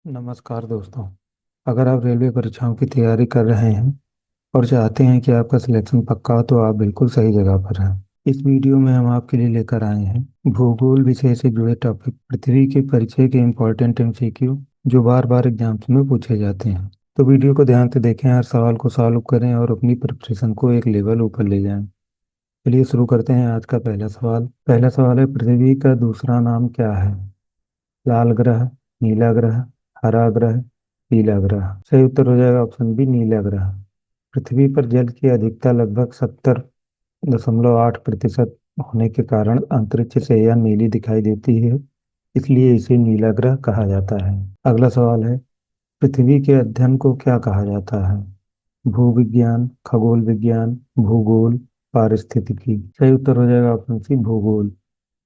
नमस्कार दोस्तों। अगर आप रेलवे परीक्षाओं की तैयारी कर रहे हैं और चाहते हैं कि आपका सिलेक्शन पक्का हो तो आप बिल्कुल सही जगह पर हैं। इस वीडियो में हम आपके लिए लेकर आए हैं भूगोल विषय से जुड़े टॉपिक पृथ्वी के परिचय के इम्पोर्टेंट एमसीक्यू जो बार बार एग्जाम्स में पूछे जाते हैं। तो वीडियो को ध्यान से देखें, हर सवाल को सॉल्व करें और अपनी प्रिपरेशन को एक लेवल ऊपर ले जाएं। चलिए शुरू करते हैं। आज का पहला सवाल है, पृथ्वी का दूसरा नाम क्या है? लाल ग्रह, नीला ग्रह, हरा ग्रह, पीला ग्रह। सही उत्तर हो जाएगा ऑप्शन बी, नीला ग्रह। पृथ्वी पर जल की अधिकता लगभग 70.8% होने के कारण अंतरिक्ष से यह नीली दिखाई देती है, इसलिए इसे नीला ग्रह कहा जाता है। अगला सवाल है, पृथ्वी के अध्ययन को क्या कहा जाता है? भूविज्ञान, खगोल विज्ञान, भूगोल, पारिस्थितिकी। सही उत्तर हो जाएगा ऑप्शन सी, भूगोल।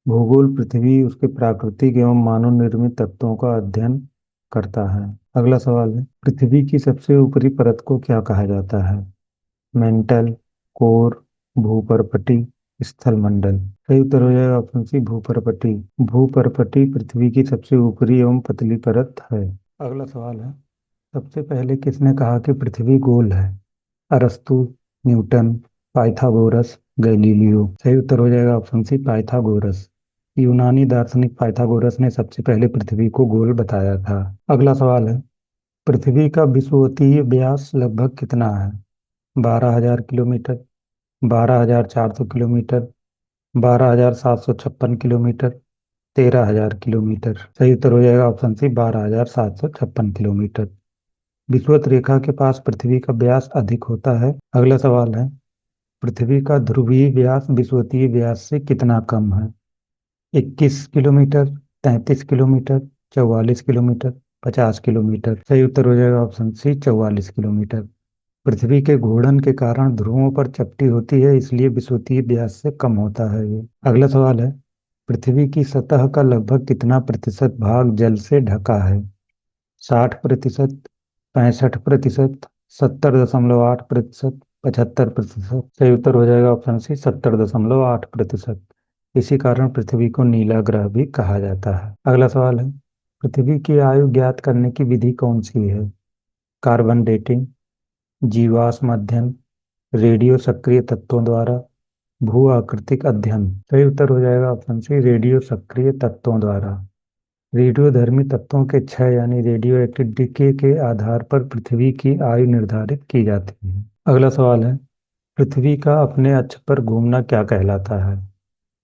भूगोल पृथ्वी, उसके प्राकृतिक एवं मानव निर्मित तत्वों का अध्ययन करता है। अगला सवाल है, पृथ्वी की सबसे ऊपरी परत को क्या कहा जाता है? मेंटल, कोर, भूपर्पटी, स्थलमंडल। सही उत्तर हो जाएगा ऑप्शन सी, भूपर्पटी। भूपर्पटी पृथ्वी की सबसे ऊपरी एवं पतली परत है। अगला सवाल है, सबसे पहले किसने कहा कि पृथ्वी गोल है? अरस्तु, न्यूटन, पाइथागोरस, गैलीलियो। सही उत्तर हो जाएगा ऑप्शन सी, पाइथागोरस। यूनानी दार्शनिक पाइथागोरस ने सबसे पहले पृथ्वी को गोल बताया था। अगला सवाल है, पृथ्वी का विषुवतीय व्यास लगभग कितना है? 12,000 किलोमीटर, 12,400 किलोमीटर, 12,756 किलोमीटर, 13,000 किलोमीटर। सही उत्तर हो जाएगा ऑप्शन सी, 12,756 किलोमीटर। विषुवत रेखा के पास पृथ्वी का व्यास अधिक होता है। अगला सवाल है, पृथ्वी का ध्रुवीय व्यास विषुवतीय व्यास से कितना कम है? 21 किलोमीटर, 33 किलोमीटर, 44 किलोमीटर, 50 किलोमीटर। सही उत्तर हो जाएगा ऑप्शन सी, 44 किलोमीटर। पृथ्वी के घूर्णन के कारण ध्रुवों पर चपटी होती है, इसलिए विषुवतीय व्यास से कम होता है ये। अगला सवाल है, पृथ्वी की सतह का लगभग कितना प्रतिशत भाग जल से ढका है? 60%, 65%, 70.8%, 75%। सही उत्तर हो जाएगा ऑप्शन सी, 70.8%। इसी कारण पृथ्वी को नीला ग्रह भी कहा जाता है। अगला सवाल है, पृथ्वी की आयु ज्ञात करने की विधि कौन सी है? कार्बन डेटिंग, जीवाश्म अध्ययन, रेडियो सक्रिय तत्वों द्वारा, भू आकृतिक अध्ययन। सही उत्तर हो जाएगा ऑप्शन सी, रेडियो सक्रिय तत्वों द्वारा। रेडियोधर्मी तत्वों के क्षय यानी रेडियो एक्टिव डिके के आधार पर पृथ्वी की आयु निर्धारित की जाती है। अगला सवाल है, पृथ्वी का अपने अक्ष पर घूमना क्या कहलाता है?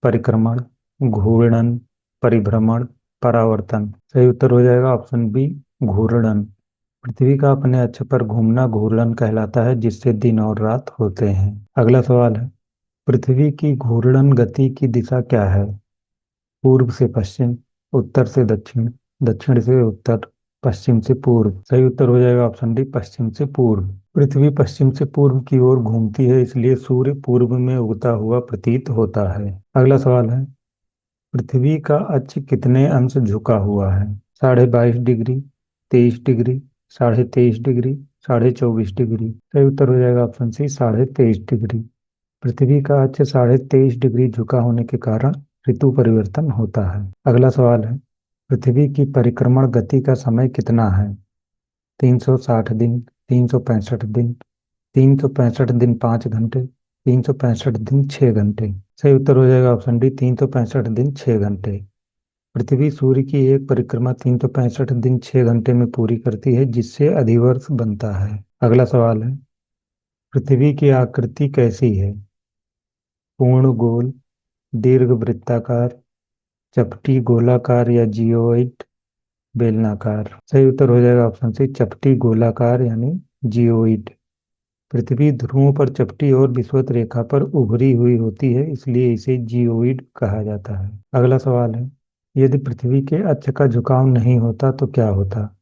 परिक्रमण, घूर्णन, परिभ्रमण, परावर्तन। सही उत्तर हो जाएगा ऑप्शन बी, घूर्णन। पृथ्वी का अपने अक्ष पर घूमना घूर्णन कहलाता है, जिससे दिन और रात होते हैं। अगला सवाल है, पृथ्वी की घूर्णन गति की दिशा क्या है? पूर्व से पश्चिम, उत्तर से दक्षिण, दक्षिण से उत्तर, पश्चिम से पूर्व। सही उत्तर हो जाएगा ऑप्शन डी, पश्चिम से पूर्व। पृथ्वी पश्चिम से पूर्व की ओर घूमती है, इसलिए सूर्य पूर्व में उगता हुआ प्रतीत होता है। अगला सवाल है, पृथ्वी का अक्ष कितने अंश झुका हुआ है? 22.5 डिग्री, 23 डिग्री, 23.5 डिग्री, 24.5 डिग्री। सही उत्तर हो जाएगा ऑप्शन सी, 23.5 डिग्री। पृथ्वी का अक्ष 23.5 डिग्री झुका होने के कारण ऋतु परिवर्तन होता है। अगला सवाल है, पृथ्वी की परिक्रमण गति का समय कितना है? 360 दिन, 365 दिन, 365 दिन 5 घंटे, 365 दिन 6 घंटे। सही उत्तर हो जाएगा ऑप्शन डी, 365 दिन 6 घंटे। पृथ्वी सूर्य की एक परिक्रमा 365 दिन 6 घंटे में पूरी करती है, जिससे अधिवर्ष बनता है। अगला सवाल है, पृथ्वी की आकृति कैसी है? पूर्ण गोल, दीर्घ वृत्ताकार, चपटी गोलाकार या जियोइड, बेलनाकार। सही उत्तर हो जाएगा ऑप्शन सी, चपटी गोलाकार यानी जियोइड। पृथ्वी ध्रुवों पर चपटी और विषुवत रेखा पर उभरी हुई होती है, इसलिए इसे जियोइड कहा जाता है। अगला सवाल है, यदि पृथ्वी के अक्ष का झुकाव नहीं होता तो क्या होता?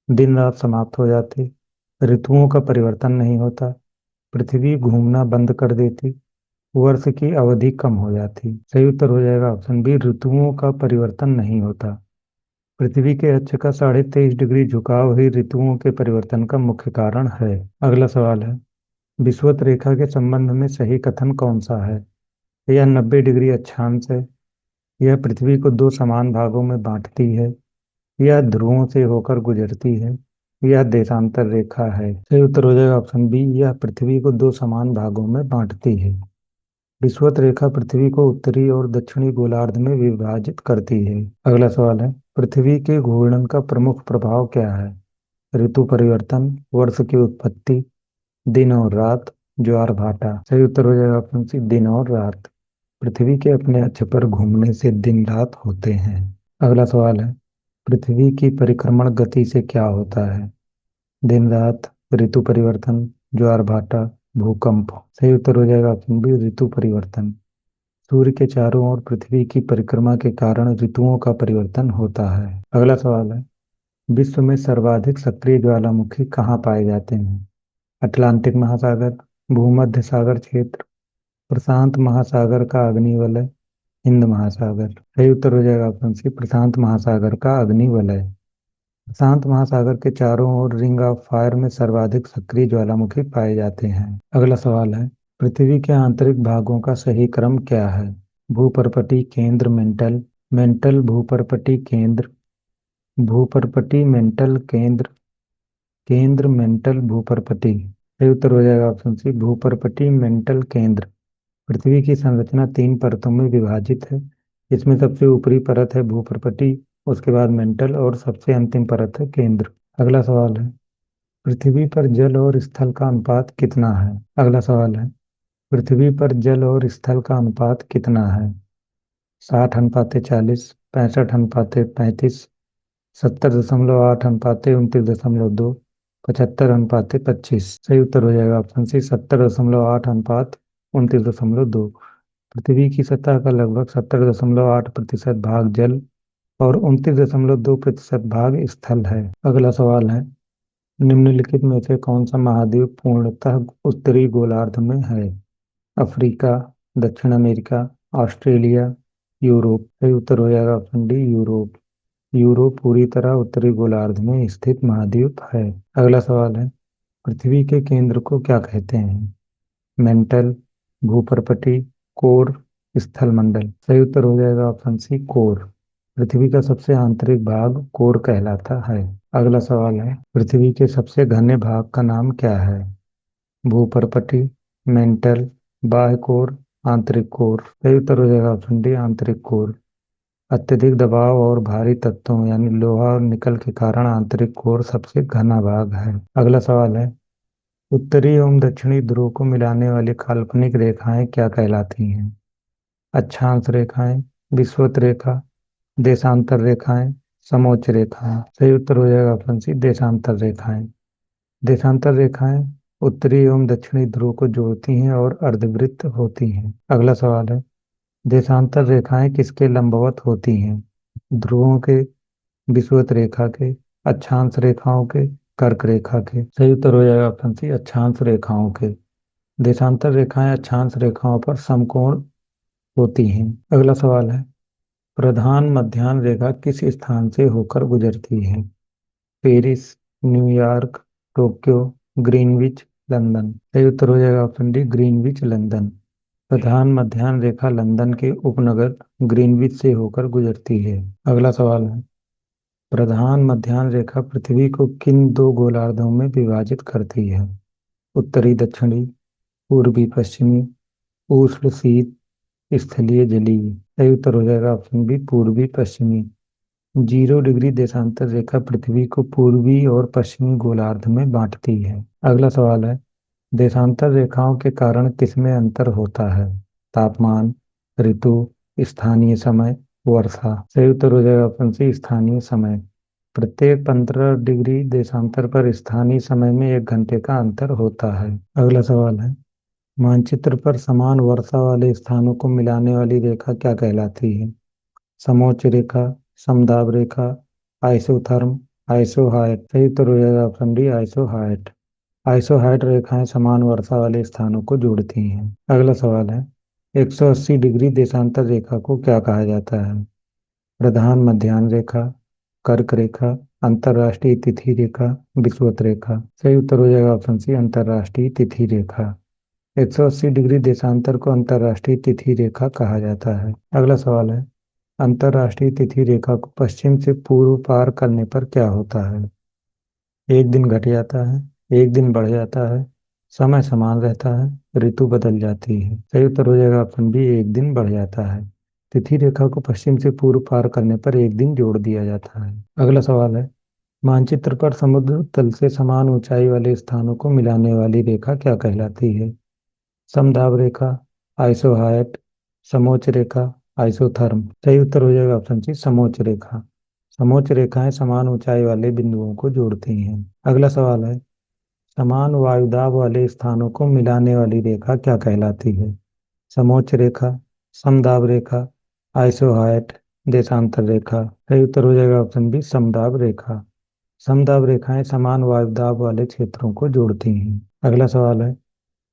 दिन रात समाप्त हो जाते, ऋतुओं का परिवर्तन नहीं होता, पृथ्वी घूमना बंद कर देती, वर्ष की अवधि कम हो जाती। सही उत्तर हो जाएगा ऑप्शन बी, ऋतुओं का परिवर्तन नहीं होता। पृथ्वी के अक्ष का 23.5 डिग्री झुकाव ही ऋतुओं के परिवर्तन का मुख्य कारण है। अगला सवाल है, विषुवत रेखा के संबंध में सही कथन कौन सा है? यह 90 डिग्री अक्षांश है, यह पृथ्वी को दो समान भागों में बांटती है, यह ध्रुवों से होकर गुजरती है। यह देशांतर रेखा है। सही उत्तर हो जाएगा ऑप्शन बी, यह पृथ्वी को दो समान भागों में बांटती है। विषुवत रेखा पृथ्वी को उत्तरी और दक्षिणी गोलार्ध में विभाजित करती है। अगला सवाल है, पृथ्वी के घूर्णन का प्रमुख प्रभाव क्या है? ऋतु परिवर्तन, वर्ष की उत्पत्ति, दिन और रात, ज्वार भाटा। सही उत्तर हो जाएगा ऑप्शन सी, दिन और रात। पृथ्वी के अपने अक्ष पर घूमने से दिन रात होते हैं। अगला सवाल है, पृथ्वी की परिक्रमण गति से क्या होता है? दिन रात, ऋतु परिवर्तन, ज्वार भाटा, भूकंप। सही उत्तर हो जाएगा ऑप्शन बी, ऋतु परिवर्तन। सूर्य के चारों ओर पृथ्वी की परिक्रमा के कारण ऋतुओं का परिवर्तन होता है। अगला सवाल है, विश्व में सर्वाधिक सक्रिय ज्वालामुखी कहाँ पाए जाते हैं? अटलांटिक महासागर, भूमध्य सागर क्षेत्र, प्रशांत महासागर का अग्निवलय, हिंद महासागर। सही उत्तर हो जाएगा ऑप्शन सी, प्रशांत महासागर का अग्निवलय। प्रशांत महासागर के चारों ओर रिंग ऑफ फायर में सर्वाधिक सक्रिय ज्वालामुखी पाए जाते हैं। अगला सवाल है, पृथ्वी के आंतरिक भागों का सही क्रम क्या है? भूपर्पटी, केंद्र, मेंटल। मेंटल, भूपर्पटी, केंद्र। भूपर्पटी, मेंटल, केंद्र। केंद्र, मेंटल, भूपर्पटी। सही उत्तर हो जाएगा ऑप्शन सी, भूपर्पटी, मेंटल, केंद्र। पृथ्वी की संरचना तीन परतों में विभाजित है। इसमें सबसे ऊपरी परत है भूपर्पटी, उसके बाद मेंटल और सबसे अंतिम परत है केंद्र। अगला सवाल है, पृथ्वी पर जल और स्थल का अनुपात कितना है? अगला सवाल है, पृथ्वी पर जल और स्थल का अनुपात कितना है? 60 अनुपाते 40, 65 अनुपाते 35, 70.8 अनुपाते 29.2, 75 अनुपाते 25। सही उत्तर हो जाएगा ऑप्शन सी, 70.8 अनुपात 29.2। पृथ्वी की सतह का लगभग 70.8% भाग जल और 29.2% भाग स्थल है। अगला सवाल है, निम्नलिखित में से कौन सा महाद्वीप पूर्णतः उत्तरी गोलार्ध में है? अफ्रीका, दक्षिण अमेरिका, ऑस्ट्रेलिया, यूरोप। सही उत्तर हो जाएगा ऑप्शन डी, यूरोप। यूरोप पूरी तरह उत्तरी गोलार्ध में स्थित महाद्वीप है। अगला सवाल है, पृथ्वी के केंद्र को क्या कहते हैं? मेंटल, भूपर्पटी, कोर, स्थल मंडल। सही उत्तर हो जाएगा ऑप्शन सी, कोर। पृथ्वी का सबसे आंतरिक भाग कोर कहलाता है। अगला सवाल है, पृथ्वी के सबसे घने भाग का नाम क्या है? भूपर्पटी, मेंटल, बाह्य कोर, आंतरिक कोर। सही उत्तर हो जाएगा ऑप्शन डी, आंतरिक कोर। अत्यधिक दबाव और भारी तत्वों यानी लोहा और निकल के कारण आंतरिक कोर सबसे घना भाग है। अगला सवाल है, उत्तरी एवं दक्षिणी ध्रुव को मिलाने वाली काल्पनिक रेखाएं क्या कहलाती हैं? अक्षांश रेखाएं, विषुवत रेखा, देशांतर रेखाएं, समोच्च रेखाएं। सही उत्तर हो जाएगा ऑप्शन सी, देशांतर रेखाएं। देशांतर रेखाएं उत्तरी एवं दक्षिणी ध्रुव को जोड़ती हैं और अर्धवृत्त होती हैं। अगला सवाल है, देशांतर रेखाएं किसके लंबवत होती हैं? ध्रुवों के, विषुवत रेखा के, अक्षांश रेखाओं के, कर्क रेखा के। सही उत्तर हो जाएगा ऑप्शन सी, अक्षांश रेखाओं के। देशांतर रेखाएं अक्षांश रेखाओं पर समकोण होती हैं। अगला सवाल है, प्रधान मध्याह्न रेखा किस स्थान से होकर गुजरती है? Paris, New York, Tokyo, Greenwich, London. सही उत्तर हो जाएगा ऑप्शन डी, ग्रीनविच, लंदन। प्रधान मध्याह्न रेखा लंदन के उपनगर ग्रीनविच से होकर गुजरती है। अगला सवाल है, प्रधान मध्याह्न रेखा पृथ्वी को किन दो गोलार्धों में विभाजित करती है? उत्तरी दक्षिणी, पूर्वी पश्चिमी, उष्ण शीत, स्थलीय जलीय। सही उत्तर हो जाएगा ऑप्शन बी, पूर्वी पश्चिमी। 0 डिग्री देशांतर रेखा पृथ्वी को पूर्वी और पश्चिमी गोलार्ध में बांटती है। अगला सवाल है, देशांतर रेखाओं के कारण किसमें अंतर होता है? तापमान, ऋतु, स्थानीय समय, वर्षा। सही उत्तर हो जाएगा ऑप्शन सी, स्थानीय समय। प्रत्येक 15 डिग्री देशांतर पर स्थानीय समय में 1 घंटे का अंतर होता है। अगला सवाल है, मानचित्र पर समान वर्षा वाले स्थानों को मिलाने वाली रेखा क्या कहलाती है? समोच्च रेखा, समदाब रेखा, आइसोथर्म, आइसोहाइट। सही उत्तर हो जाएगा ऑप्शन डी, आइसोहाइट। आइसोहाइट रेखाएं समान वर्षा वाले स्थानों को जोड़ती हैं। अगला सवाल है, 180 डिग्री देशांतर रेखा को क्या कहा जाता है? प्रधान मध्याह्न रेखा, कर्क रेखा, अंतर्राष्ट्रीय तिथि रेखा, विषुवत रेखा। सही उत्तर हो जाएगा ऑप्शन सी, अंतर्राष्ट्रीय तिथि रेखा। 180 डिग्री देशांतर को अंतर्राष्ट्रीय तिथि रेखा कहा जाता है। अगला सवाल है, अंतर्राष्ट्रीय तिथि रेखा को पश्चिम से पूर्व पार करने पर क्या होता है? एक दिन घट जाता है, एक दिन बढ़ जाता है, समय समान रहता है, ऋतु बदल जाती है। सही उत्तर हो जाएगा ऑप्शन बी, एक दिन बढ़ जाता है। तिथि रेखा को पश्चिम से पूर्व पार करने पर एक दिन जोड़ दिया जाता है। अगला सवाल है, मानचित्र पर समुद्र तल से समान ऊंचाई वाले स्थानों को मिलाने वाली रेखा क्या कहलाती है? समदाब रेखा, आइसोहायट, समोच्च रेखा, आइसोथर्म। सही उत्तर हो जाएगा ऑप्शन सी, समोच्च रेखा। समोच्च रेखाएं समान ऊंचाई वाले बिंदुओं को जोड़ती हैं। अगला सवाल है, समान वायुदाब वाले स्थानों को मिलाने वाली रेखा क्या कहलाती है? समोच्च रेखा, समदाब रेखा, आइसोहायट, देशांतर रेखा। सही उत्तर हो जाएगा ऑप्शन बी, समदाब रेखा। समदाब रेखाएं समान वायुदाब वाले क्षेत्रों को जोड़ती हैं। अगला सवाल है,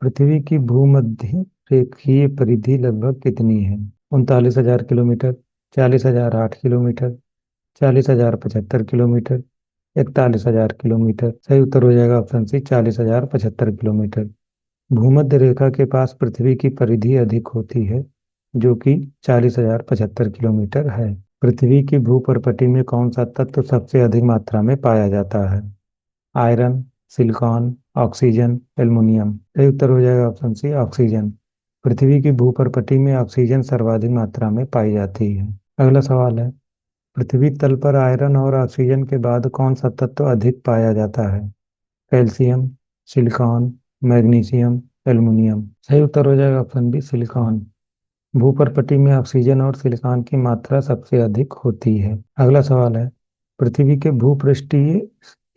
पृथ्वी की भूमध्य रेखीय परिधि लगभग कितनी है? 39,000 किलोमीटर, 40,008 किलोमीटर, 40,075 किलोमीटर, 41,000 किलोमीटर। सही उत्तर हो जाएगा ऑप्शन सी, 40,075 किलोमीटर। भूमध्य रेखा के पास पृथ्वी की परिधि अधिक होती है, जो कि 40,075 किलोमीटर है। पृथ्वी की भूपर्पटी में कौन सा तत्व सबसे अधिक मात्रा में पाया जाता है? Iron, silicon, oxygen, aluminium. सही उत्तर हो जाएगा ऑप्शन सी, ऑक्सीजन। पृथ्वी की भूपर्पटी में ऑक्सीजन सर्वाधिक मात्रा में पाई जाती है। अगला सवाल है, पृथ्वी तल पर आयरन और ऑक्सीजन के बाद कौन सा तत्व अधिक पाया जाता है? Calcium, silicon, magnesium, aluminium. सही उत्तर हो जाएगा ऑप्शन बी, सिलिकॉन। भूपर्पटी में ऑक्सीजन और सिलिकॉन की मात्रा सबसे अधिक होती है। अगला सवाल है, पृथ्वी के भूपृष्ठीय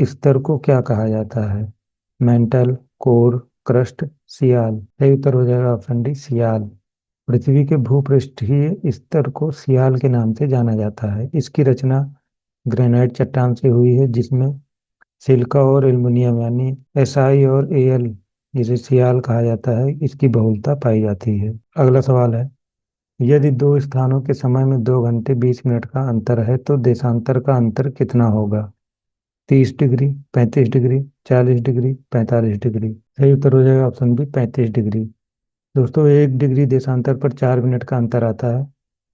स्तर को क्या कहा जाता है? मेंटल, कोर, क्रस्ट, सियाल। सही उत्तर हो जाएगा ऑप्शन डी, सियाल। पृथ्वी के भूपृष्ठीय स्तर को सियाल के नाम से जाना जाता है। इसकी रचना ग्रेनाइट चट्टान से हुई है, जिसमें सिलिका और एल्युमिनियम यानी एसआई और एल, जिसे सियाल कहा जाता है, इसकी बहुलता पाई जाती है। अगला सवाल है, यदि दो स्थानों के समय में 2 घंटे 20 मिनट का अंतर है तो देशांतर का अंतर कितना होगा? 30 डिग्री, 35 डिग्री, 40 डिग्री, 45 डिग्री। सही उत्तर हो जाएगा ऑप्शन बी, 35 डिग्री। दोस्तों, 1 डिग्री देशांतर पर 4 मिनट का अंतर आता है,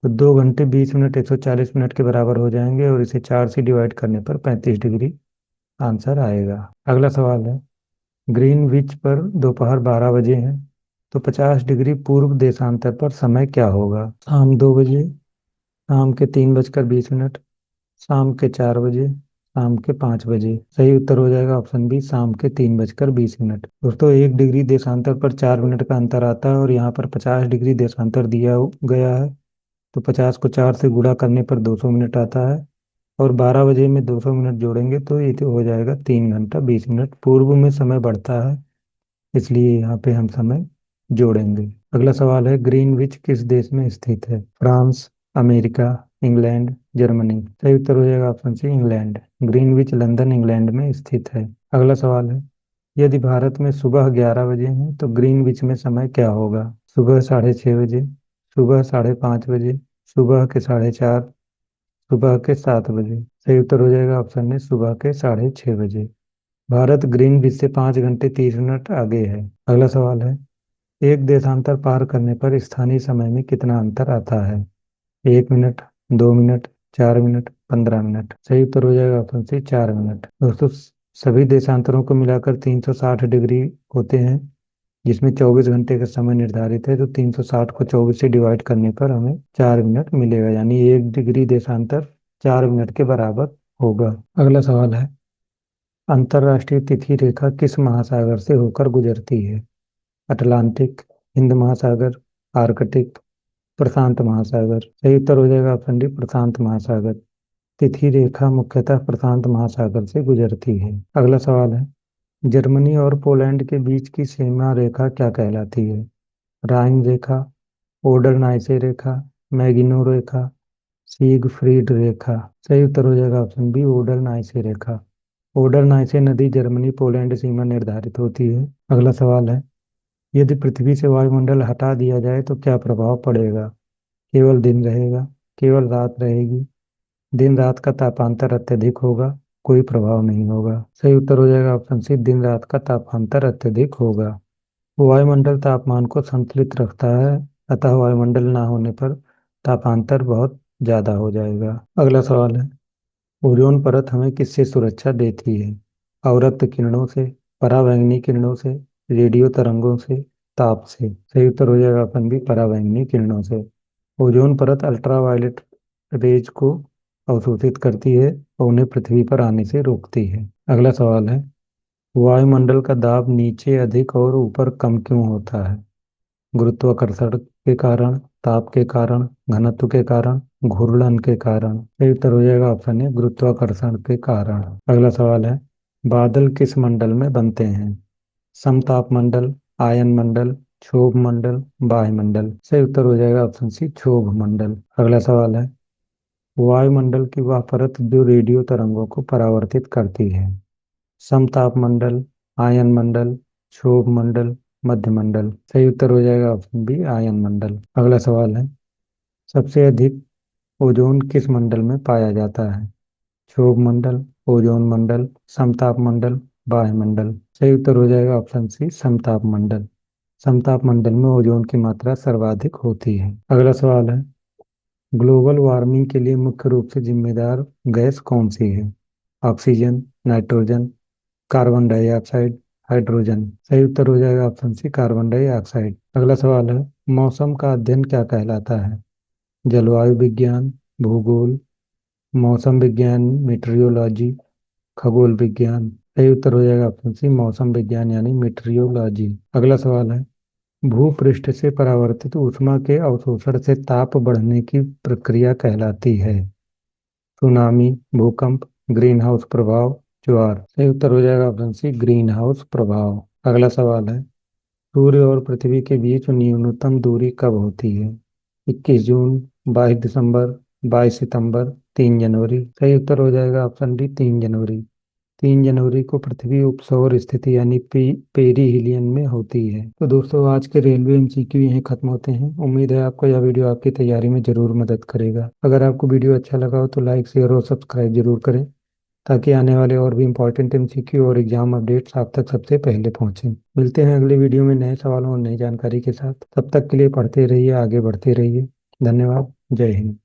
तो 2 घंटे 20 मिनट 140 मिनट के बराबर हो जाएंगे, और इसे 4 से डिवाइड करने पर 35 डिग्री आंसर आएगा। अगला सवाल है, ग्रीनविच पर दोपहर 12 बजे है, तो 50 डिग्री पूर्व देशांतर पर समय क्या होगा? शाम 2 बजे, शाम के 3 बजकर 20 मिनट, शाम के 4 बजे, शाम के 5 बजे। सही उत्तर हो जाएगा ऑप्शन बी, शाम के 3 बजकर 20 मिनट। दोस्तों, 1 डिग्री देशांतर पर 4 मिनट का अंतर आता है, और यहाँ पर 50 डिग्री देशांतर दिया गया है, तो 50 को 4 से गुणा करने पर 200 मिनट आता है, और 12 बजे में 200 मिनट जोड़ेंगे तो ये तो हो जाएगा 3 घंटा 20 मिनट। पूर्व में समय बढ़ता है, इसलिए यहाँ पे हम समय जोड़ेंगे। अगला सवाल है, ग्रीनविच किस देश में स्थित है? France, America, England, Germany. सही उत्तर हो जाएगा option C, England. Greenwich London, England में स्थित है। अगला सवाल है, यदि भारत में सुबह 11 बजे है तो ग्रीनविच में समय क्या होगा? सुबह 6:30 बजे, सुबह 5:30 बजे, सुबह के 4:30, सुबह के 7 बजे। सही उत्तर हो जाएगा ऑप्शन में, सुबह के 6:30 बजे। भारत ग्रीनविच से 5 घंटे 30 मिनट आगे है। अगला सवाल है, एक देशांतर पार करने पर स्थानीय समय में कितना अंतर आता है? 1 मिनट, 2 मिनट, 4 मिनट, 15 मिनट। सही उत्तर हो जाएगा ऑप्शन सी, 4 मिनट। दोस्तों, सभी देशांतरों को मिलाकर 360 डिग्री होते हैं, जिसमें 24 घंटे का समय निर्धारित है, तो 360 को 24 से डिवाइड करने पर हमें 4 मिनट मिलेगा, यानी 1 डिग्री देशांतर 4 मिनट के बराबर होगा। अगला सवाल है, अंतर्राष्ट्रीय तिथि रेखा किस महासागर से होकर गुजरती है? अटलांटिक, हिंद महासागर, आर्कटिक, प्रशांत महासागर। सही उत्तर हो जाएगा ऑप्शन डी, प्रशांत महासागर। तिथि रेखा मुख्यतः प्रशांत महासागर से गुजरती है। अगला सवाल है, जर्मनी और पोलैंड के बीच की सीमा रेखा क्या कहलाती है? राइन रेखा, ओडरनाइसे रेखा, मैगिनो रेखा, सीगफ्रीड रेखा। सही उत्तर हो जाएगा ऑप्शन बी, ओडरनाइसे रेखा। ओडरनाइसे नदी जर्मनी पोलैंड सीमा निर्धारित होती है। अगला सवाल है, यदि पृथ्वी से वायुमंडल हटा दिया जाए तो क्या प्रभाव पड़ेगा? केवल दिन रहेगा, केवल रात रहेगी, दिन रात का तापांतर अत्यधिक होगा, कोई प्रभाव नहीं होगा। सही उत्तर हो जाएगा ऑप्शन सी, दिन रात का तापांतर अत्यधिक होगा। वायुमंडल तापमान को संतुलित रखता है, अतः वायुमंडल ना होने पर तापांतर बहुत ज़्यादा हो जाएगा। अगला सवाल है, ओजोन परत हमें किससे सुरक्षा देती है? अवरक्त किरणों से, पराबैंगनी किरणों से, रेडियो तरंगों से, ताप से। सही उत्तर हो जाएगा ऑप्शन बी, पराबैंगनी किरणों से। ओजोन परत अल्ट्रावायलेट रेज को अवशोषित करती है और उन्हें पृथ्वी पर आने से रोकती है। अगला सवाल है, वायुमंडल का दाब नीचे अधिक और ऊपर कम क्यों होता है? गुरुत्वाकर्षण के कारण, ताप के कारण, घनत्व के कारण, घूर्णन के कारण। सही उत्तर हो जाएगा ऑप्शन है, गुरुत्वाकर्षण के कारण। अगला सवाल है, बादल किस मंडल में बनते हैं? समताप मंडल, आयन मंडल, क्षोभ मंडल, वायुमंडल। सही उत्तर हो जाएगा ऑप्शन सी, क्षोभ मंडल। अगला सवाल है, वायुमंडल की वह परत जो रेडियो तरंगों को परावर्तित करती है? समताप मंडल, आयन मंडल, क्षोभ मंडल, मध्य मंडल। सही उत्तर हो जाएगा ऑप्शन बी, आयन मंडल। अगला सवाल है, सबसे अधिक ओजोन किस मंडल में पाया जाता है? क्षोभ मंडल, ओजोन मंडल, समताप मंडल, वायुमंडल। सही उत्तर हो जाएगा ऑप्शन सी, समताप मंडल। समताप मंडल में ओजोन की मात्रा सर्वाधिक होती है। अगला सवाल है, ग्लोबल वार्मिंग के लिए मुख्य रूप से जिम्मेदार गैस कौन सी है? Oxygen, nitrogen, carbon dioxide, hydrogen. सही उत्तर हो जाएगा ऑप्शन सी, कार्बन डाइऑक्साइड। अगला सवाल है, मौसम का अध्ययन क्या कहलाता है? जलवायु विज्ञान, भूगोल, मौसम विज्ञान, मीटरियोलॉजी, खगोल विज्ञान। सही उत्तर हो जाएगा ऑप्शन सी, मौसम विज्ञान यानी मीटरियोलॉजी। अगला सवाल है, भूपृष्ठ से परावर्तित ऊष्मा के अवशोषण से ताप बढ़ने की प्रक्रिया कहलाती है? सुनामी, भूकंप, ग्रीन हाउस प्रभाव, ज्वार। सही उत्तर हो जाएगा ऑप्शन सी, ग्रीन हाउस प्रभाव। अगला सवाल है, सूर्य और पृथ्वी के बीच न्यूनतम दूरी कब होती है? 21 जून, 22 दिसंबर, 22 सितंबर, 3 जनवरी। सही उत्तर हो जाएगा ऑप्शन डी, 3 जनवरी। 3 जनवरी को पृथ्वी उपसौर स्थिति यानी पेरीहिलियन में होती है। तो दोस्तों, आज के रेलवे एमसीक्यू यहीं खत्म होते हैं। उम्मीद है आपको यह वीडियो आपकी तैयारी में जरूर मदद करेगा। अगर आपको वीडियो अच्छा लगा हो तो लाइक, शेयर और सब्सक्राइब जरूर करें, ताकि आने वाले और भी इंपॉर्टेंट एमसीक्यू और एग्जाम अपडेट्स आप तक सबसे पहले पहुंचें। मिलते हैं अगले वीडियो में नए सवालों और नई जानकारी के साथ। तब तक के लिए पढ़ते रहिए, आगे बढ़ते रहिए। धन्यवाद। जय हिंद।